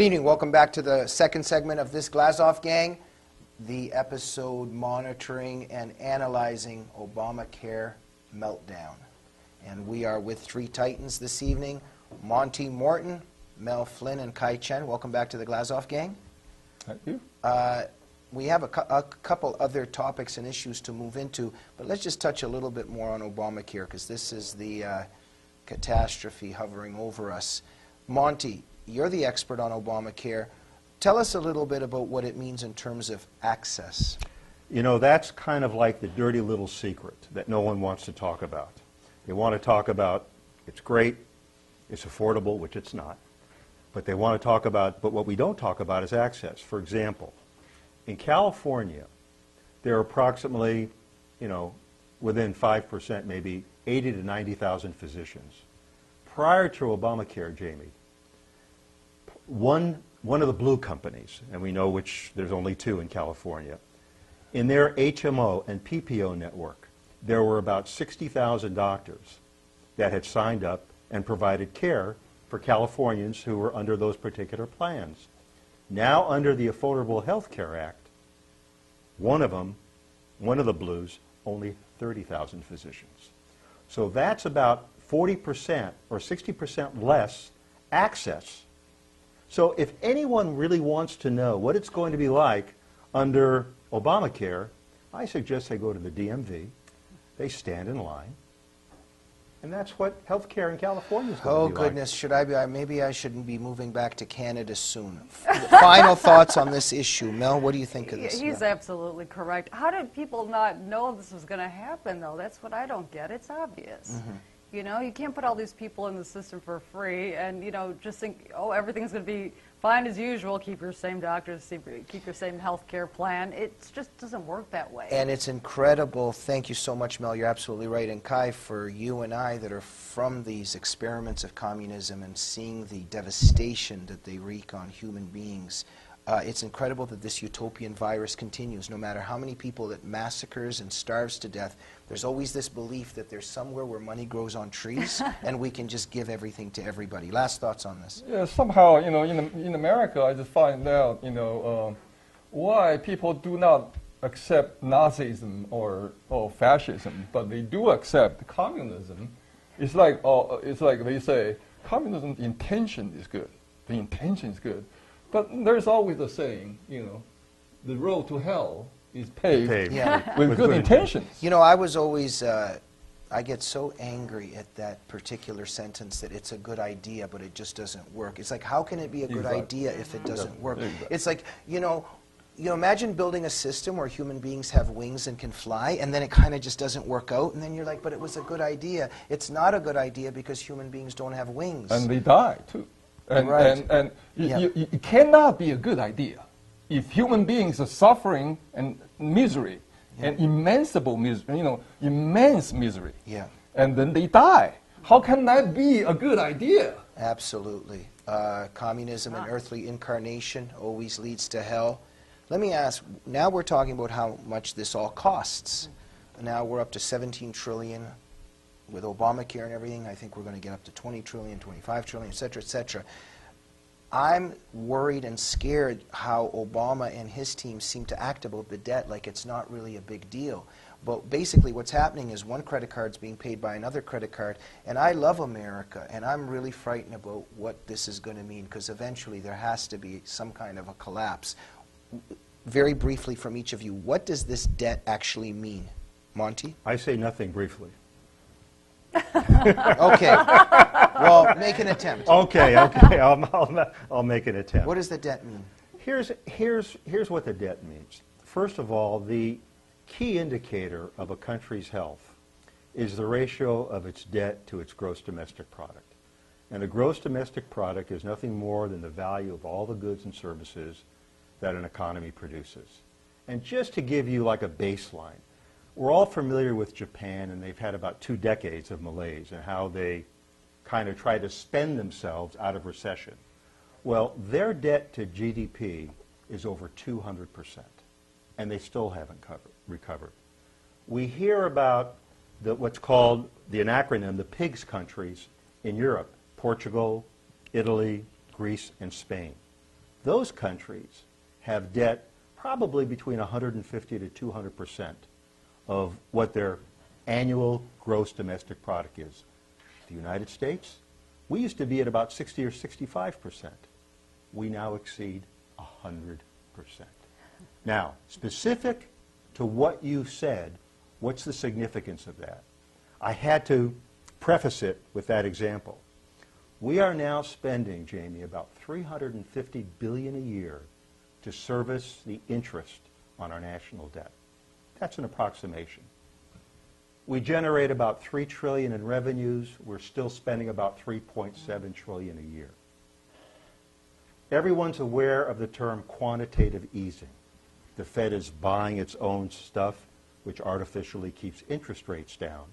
evening. Welcome back to the second segment of this Glazov Gang, the episode monitoring and analyzing Obamacare meltdown. And we are with three titans this evening, Monty, Morton, Mell, Flynn, and Chen. Welcome back to the Glazov Gang. Thank you. We have a couple other topics and issues to move into, but let's just touch a little bit more on Obamacare, because this is the catastrophe hovering over us. Monty, you're the expert on Obamacare. Tell us a little bit about what it means in terms of access. You know, that's kind of like the dirty little secret that no one wants to talk about. They want to talk about it's great, it's affordable, which it's not. But they want to talk about, but what we don't talk about is access. For example, in California, there are approximately, within 5%, maybe 80 to 90,000 physicians. Prior to Obamacare, Jamie, one of the blue companies, and we know which, there's only two in California, in their HMO and PPO network, there were about 60,000 doctors that had signed up and provided care for Californians who were under those particular plans. Now, under the Affordable Health Care Act, one of the blues, only 30,000 physicians. So that's about 40% or 60% less access. So if anyone really wants to know what it's going to be like under Obamacare, I suggest they go to the DMV, they stand in line, and that's what health care in California is going to be like. Oh, goodness, should I be, maybe I shouldn't be moving back to Canada soon. Final thoughts on this issue. Mel, what do you think of this? He's absolutely correct. How did people not know this was going to happen, though? That's what I don't get. It's obvious. Mm-hmm. You know, you can't put all these people in the system for free and, just think, oh, everything's going to be fine as usual, keep your same doctors, keep your same health care plan. It just doesn't work that way. And it's incredible. Thank you so much, Mel. You're absolutely right. And Kai, for you and I that are from these experiments of communism and seeing the devastation that they wreak on human beings, it's incredible that this utopian virus continues. No matter how many people it massacres and starves to death, there's always this belief that there's somewhere where money grows on trees and we can just give everything to everybody. Last thoughts on this? Yeah, somehow, in America, I just find out, why people do not accept Nazism or fascism, but they do accept communism. It's like they say, communism, the intention is good. The intention is good. But there's always a saying, the road to hell is paved with good intentions. I was always, I get so angry at that particular sentence that it's a good idea, but it just doesn't work. It's like, how can it be a good idea if it doesn't work? It's like, imagine building a system where human beings have wings and can fly, and then it kind of just doesn't work out, and then you're like, but it was a good idea. It's not a good idea because human beings don't have wings. And they die, too. And it cannot be a good idea if human beings are suffering and misery and immense misery. Yeah. And then they die. How can that be a good idea? Absolutely. Communism and earthly incarnation always leads to hell. Let me ask, now we're talking about how much this all costs. Now we're up to 17 trillion. With Obamacare and everything, I think we're going to get up to 20 trillion, 25 trillion, et cetera, et cetera. I'm worried and scared how Obama and his team seem to act about the debt like it's not really a big deal. But basically what's happening is one credit card's being paid by another credit card, and I love America, and I'm really frightened about what this is going to mean, because eventually there has to be some kind of a collapse. Very briefly from each of you, what does this debt actually mean? Monty? I say nothing briefly. Okay. Well, make an attempt. Okay. I'll make an attempt. What does the debt mean? Here's what the debt means. First of all, the key indicator of a country's health is the ratio of its debt to its gross domestic product. And a gross domestic product is nothing more than the value of all the goods and services that an economy produces. And just to give you like a baseline, we're all familiar with Japan, and they've had about 2 decades of malaise and how they kind of try to spend themselves out of recession. Well, their debt to GDP is over 200%, and they still haven't recovered. We hear about what's called the acronym, the PIGS countries in Europe, Portugal, Italy, Greece, and Spain. those countries have debt probably between 150 to 200% of what their annual gross domestic product is. The United States, we used to be at about 60 or 65%. We now exceed 100%. Now, specific to what you said, what's the significance of that? I had to preface it with that example. We are now spending, Jamie, about $350 billion a year to service the interest on our national debt. That's an approximation. We generate about $3 trillion in revenues. We're still spending about $3.7 trillion a year. Everyone's aware of the term quantitative easing. The Fed is buying its own stuff, which artificially keeps interest rates down.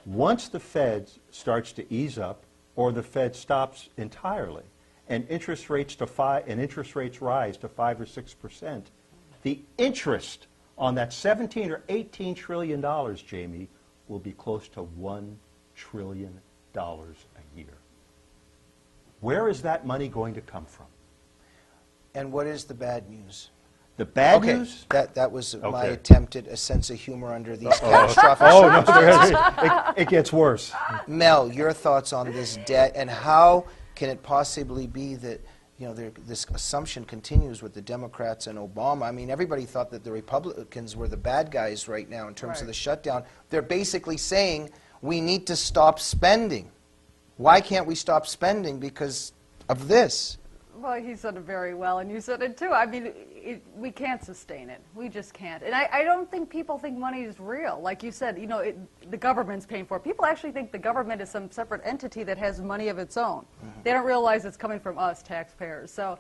Once the Fed starts to ease up, or the Fed stops entirely, and interest rates rise to 5 or 6%, the interest on that 17 or 18 trillion dollars, Jamie, will be close to $1 trillion a year. Where is that money going to come from? And what is the bad news? The bad news? That was my Okay. attempt at a sense of humor under these catastrophic Oh, no, circumstances. it gets worse. Mel, your thoughts on this debt, and how can it possibly be that this assumption continues with the Democrats and Obama? I mean, everybody thought that the Republicans were the bad guys right now in terms of the shutdown. They're basically saying we need to stop spending. Why can't we stop spending? Because of this. Well, he said it very well, and you said it too. I mean, we can't sustain it. We just can't. And I don't think people think money is real. Like you said, the government's paying for it. People actually think the government is some separate entity that has money of its own. Mm-hmm. They don't realize it's coming from us, taxpayers. So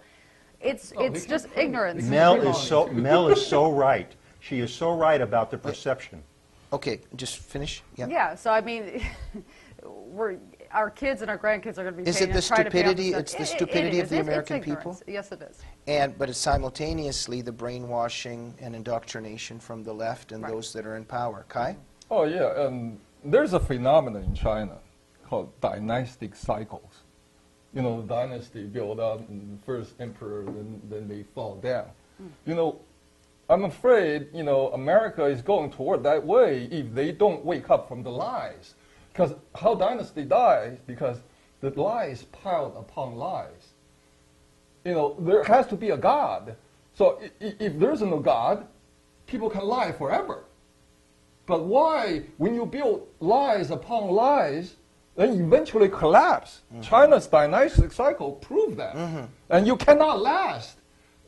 it's just ignorance. Mel is so right. She is so right about the perception. Okay, just finish. Yeah. Yeah. So I mean, our kids and our grandkids are going to be. Is paying it the and trying to pay off stupidity? the It's debt. the stupidity of the It's American ignorance. people. Yes, it is. But it's simultaneously the brainwashing and indoctrination from the left and those that are in power. Kai? Oh, yeah. There's a phenomenon in China called dynastic cycles. The dynasty build up, and the first emperor, then they fall down. I'm afraid, America is going toward that way if they don't wake up from the lies. Because how dynasty dies, because the lies piled upon lies. There has to be a God. So if there's no God, people can lie forever. But why, when you build lies upon lies, then eventually collapse? Mm-hmm. China's dynastic cycle proved that. Mm-hmm. And you cannot last,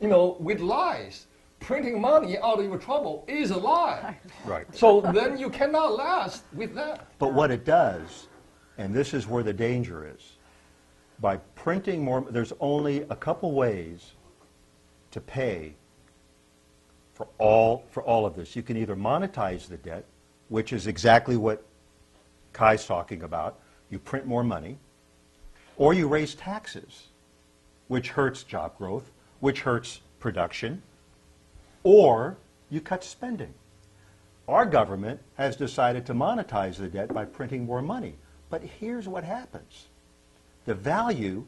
with lies. Printing money out of your trouble is a lie. Right. So then you cannot last with that. But what it does, and this is where the danger is, by printing more, there's only a couple ways to pay for all of this. You can either monetize the debt, which is exactly what Kai's talking about. You print more money, or you raise taxes, which hurts job growth, which hurts production, or you cut spending. Our government has decided to monetize the debt by printing more money. But here's what happens. The value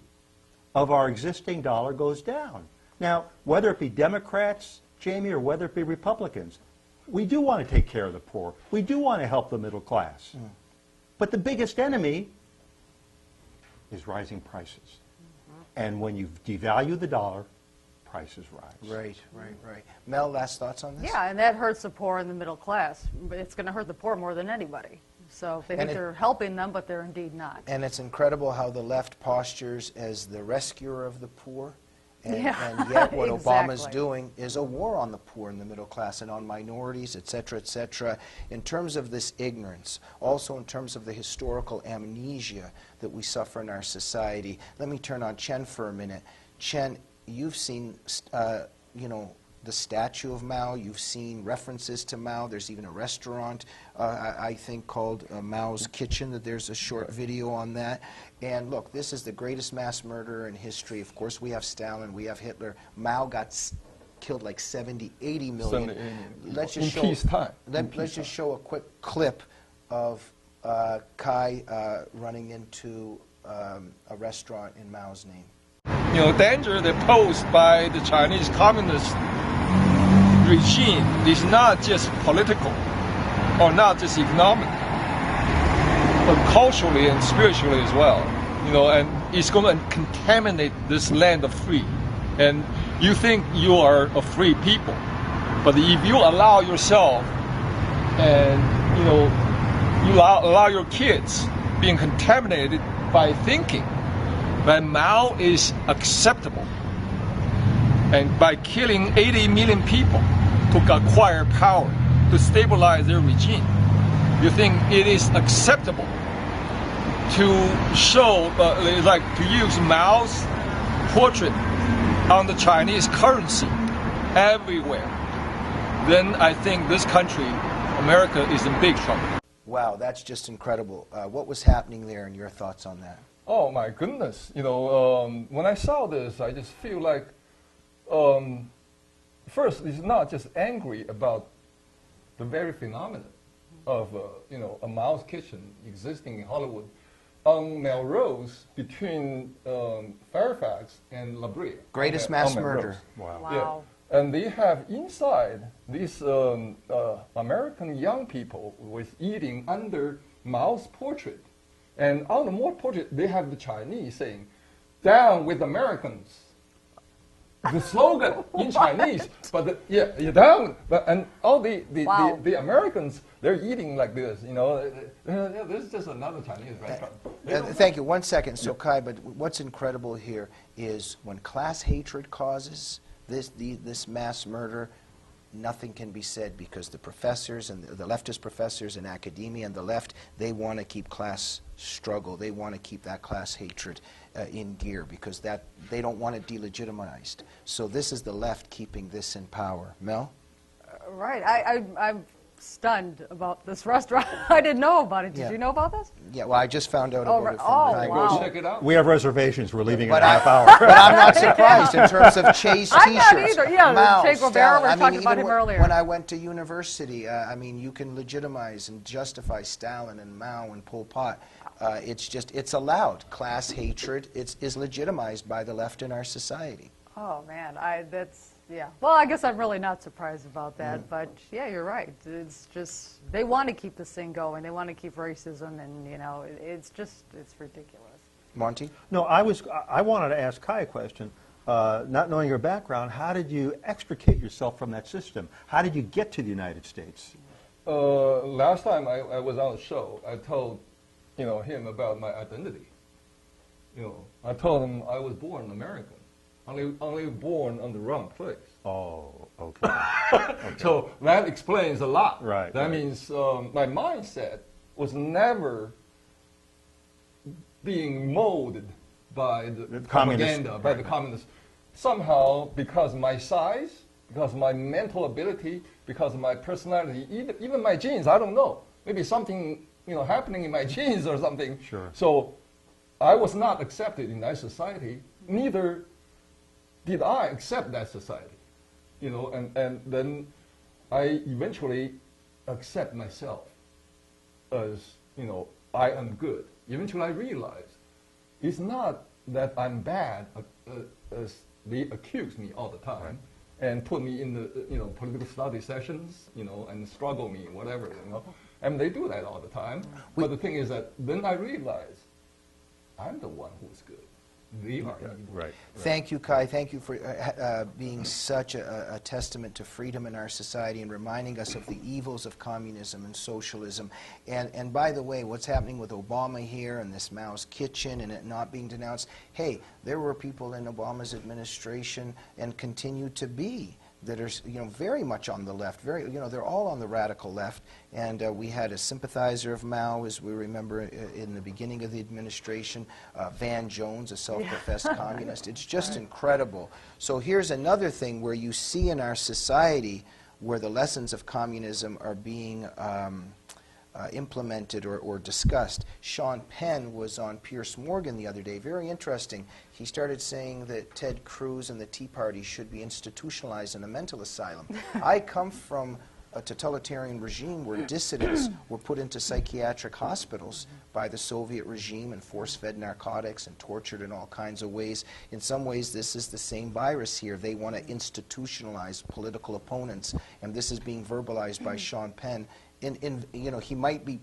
of our existing dollar goes down. Now, whether it be Democrats, Jamie, or whether it be Republicans, we do want to take care of the poor. We do want to help the middle class. Mm. But the biggest enemy is rising prices. Mm-hmm. And when you devalue the dollar, prices rise. Right. Mel, last thoughts on this? Yeah, and that hurts the poor and the middle class. But it's going to hurt the poor more than anybody. So they think they're helping them, but they're indeed not. And it's incredible how the left postures as the rescuer of the poor. And yet what Obama's doing is a war on the poor and the middle class and on minorities, et cetera, in terms of this ignorance, also in terms of the historical amnesia that we suffer in our society. Let me turn on Chen for a minute. Chen, you've seen, the statue of Mao. You've seen references to Mao. There's even a restaurant, I think, called Mao's Kitchen. That there's a short video on that. And look, this is the greatest mass murderer in history. Of course, we have Stalin, we have Hitler. Mao got killed like 70, 80 million. Let's just show peacetime. Let's just show a quick clip of Kai running into a restaurant in Mao's name. danger that posed by the Chinese Communist regime is not just political or not just economic, but culturally and spiritually as well. And it's going to contaminate this land of free. And you think you are a free people, but if you allow yourself and you allow your kids being contaminated by thinking that Mao is acceptable, and by killing 80 million people to acquire power, to stabilize their regime, you think it is acceptable to show, to use Mao's portrait on the Chinese currency everywhere, then I think this country, America, is in big trouble. Wow, that's just incredible. What was happening there, and your thoughts on that? Oh my goodness! When I saw this, I just feel like, first, it's not just angry about the very phenomenon of a Mao's kitchen existing in Hollywood on Melrose between Fairfax and La Brea. Greatest mass murder. Wow. Yeah. And they have inside these American young people was eating under Mao's portrait. And on the Mao portrait, they have the Chinese saying, "Down with Americans." The slogan in Chinese, but you're down. And all the Americans, they're eating like this. This is just another Chinese restaurant. Thank you. 1 second. So, Kai, but what's incredible here is when class hatred causes this mass murder, nothing can be said because the professors and the leftist professors in academia and the left, they want to keep class struggle. They want to keep that class hatred in gear because they don't want it delegitimized. So this is the left keeping this in power. Mel? Right. I'm stunned about this restaurant. I didn't know about it. Did you know about this? Yeah, well, I just found out about it from the wow. Go check it out. We have reservations. We're leaving in But a half hour. But I'm not surprised in terms of Che's I'm T-shirts. not either. Yeah, Mao, Che Guevara, Stalin. we were talking about even him earlier. When I went to university, you can legitimize and justify Stalin and Mao and Pol Pot. It's allowed. Class hatred is legitimized by the left in our society. Oh, man. Yeah. Well, I guess I'm really not surprised about that. But, yeah, you're right. It's just, they want to keep this thing going. They want to keep racism, and, it's ridiculous. Monty? No, I wanted to ask Kai a question. Not knowing your background, how did you extricate yourself from that system? How did you get to the United States? Last time I was on the show, I told him about my identity. I told him I was born American. Only born on the wrong place. Oh, okay. So that explains a lot. Right. That means my mindset was never being molded by the propaganda, by the communists. Somehow, because of my size, because of my mental ability, because of my personality, even my genes, I don't know. Maybe something happening in my genes or something. Sure. So I was not accepted in that society. Neither did I accept that society, and then I eventually accept myself as, I am good. Eventually I realized it's not that I'm bad as they accuse me all the time, right, and put me in the, political study sessions, and struggle me, whatever, and they do that all the time. But the thing is that then I realize I'm the one who's good. They are evil. Right. Thank you, Kai. Thank you for being such a testament to freedom in our society and reminding us of the evils of communism and socialism. And by the way, what's happening with Obama here and this Mao's kitchen and it not being denounced, hey, there were people in Obama's administration and continue to be that are very much on the left, they're all on the radical left, and we had a sympathizer of Mao, as we remember in the beginning of the administration, Van Jones, a self-professed communist. It's just incredible. So here's another thing where you see in our society where the lessons of communism are being implemented or discussed. Sean Penn was on Piers Morgan the other day. Very interesting. He started saying that Ted Cruz and the Tea Party should be institutionalized in a mental asylum. I come from a totalitarian regime where dissidents were put into psychiatric hospitals by the Soviet regime and force-fed narcotics and tortured in all kinds of ways. In some ways, this is the same virus here. They want to institutionalize political opponents, and this is being verbalized by Sean Penn. You know, he might be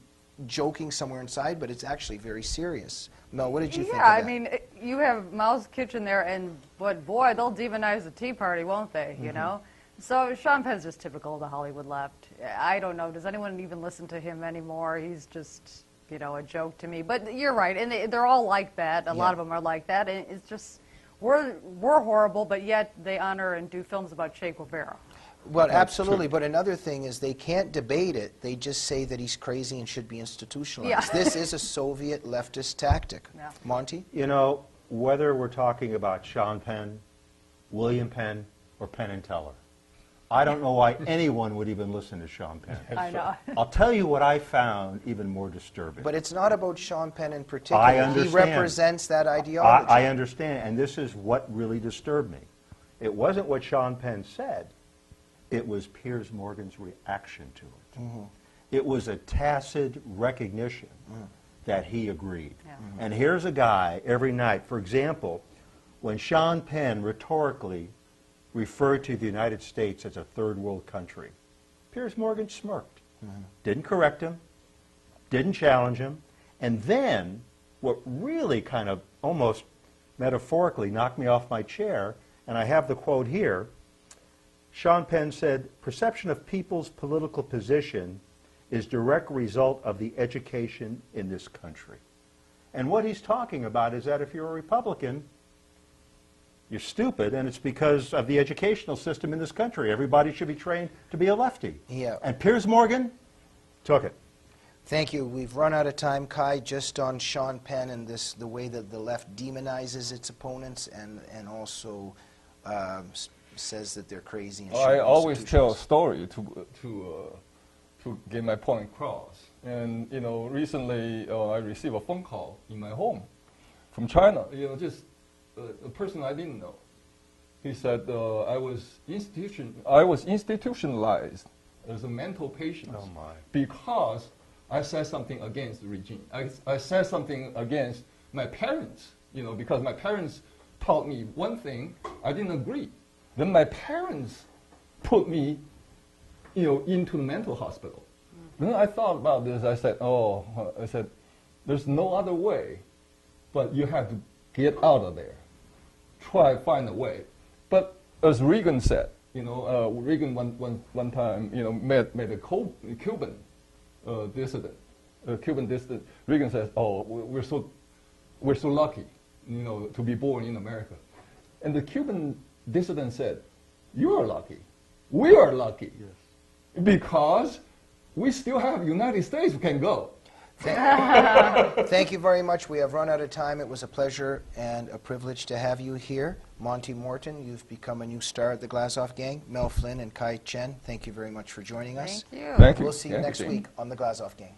joking somewhere inside, but it's actually very serious. Mel, what did you think of that? Yeah, I mean, you have Mao's kitchen there, but boy, they'll demonize the Tea Party, won't they, you know? So Sean Penn's just typical of the Hollywood left. I don't know, does anyone even listen to him anymore? He's just, you know, a joke to me. But you're right, and they're all like that. A lot of them are like that, and it's just, we're horrible, but yet they honor and do films about Che Guevara. Well, absolutely, but another thing is they can't debate it. They just say that he's crazy and should be institutionalized. Yeah. This is a Soviet leftist tactic. Yeah. Monty? You know, whether we're talking about Sean Penn, William Penn, or Penn and Teller, I don't know why anyone would even listen to Sean Penn. I know. I'll tell you what I found even more disturbing. But it's not about Sean Penn in particular. I understand. He represents that ideology. I understand, and this is what really disturbed me. It wasn't what Sean Penn said. It was Piers Morgan's reaction to it. It was a tacit recognition that he agreed. Yeah. And here's a guy every night, for example, when Sean Penn rhetorically referred to the United States as a third world country, Piers Morgan smirked, didn't correct him, didn't challenge him, and then what really kind of almost metaphorically knocked me off my chair, and I have the quote here, Sean Penn said, perception of people's political position is direct result of the education in this country. And what he's talking about is that if you're a Republican, you're stupid, and it's because of the educational system in this country. Everybody should be trained to be a lefty. Yeah. And Piers Morgan took it. Thank you. We've run out of time, Kai, just on Sean Penn and the way that the left demonizes its opponents and also says that they're crazy. And I always tell a story to get my point across. And you know, recently I received a phone call in my home from China. You know, just a person I didn't know. He said I was institutionalized as a mental patient because I said something against the regime. I said something against my parents. You know, because my parents taught me one thing, I didn't agree. Then my parents put me, you know, into the mental hospital. Then I thought about this. I said, there's no other way, but you have to get out of there. Try to find a way. But as Reagan said, you know, Reagan one time, you know, met a Cuban dissident. Cuban dissident. Reagan says, "Oh, we're so lucky, you know, to be born in America." And the Cuban dissident said, "You are lucky. We are lucky, because we still have United States we can go." Thank you very much. We have run out of time. It was a pleasure and a privilege to have you here. Monty Morton, you've become a new star at the Glazov gang. Mell Flynn and Kai Chen, thank you very much for joining us. Thank you. Thank you. We'll see you Thank you, next Jane. week on the Glazov gang.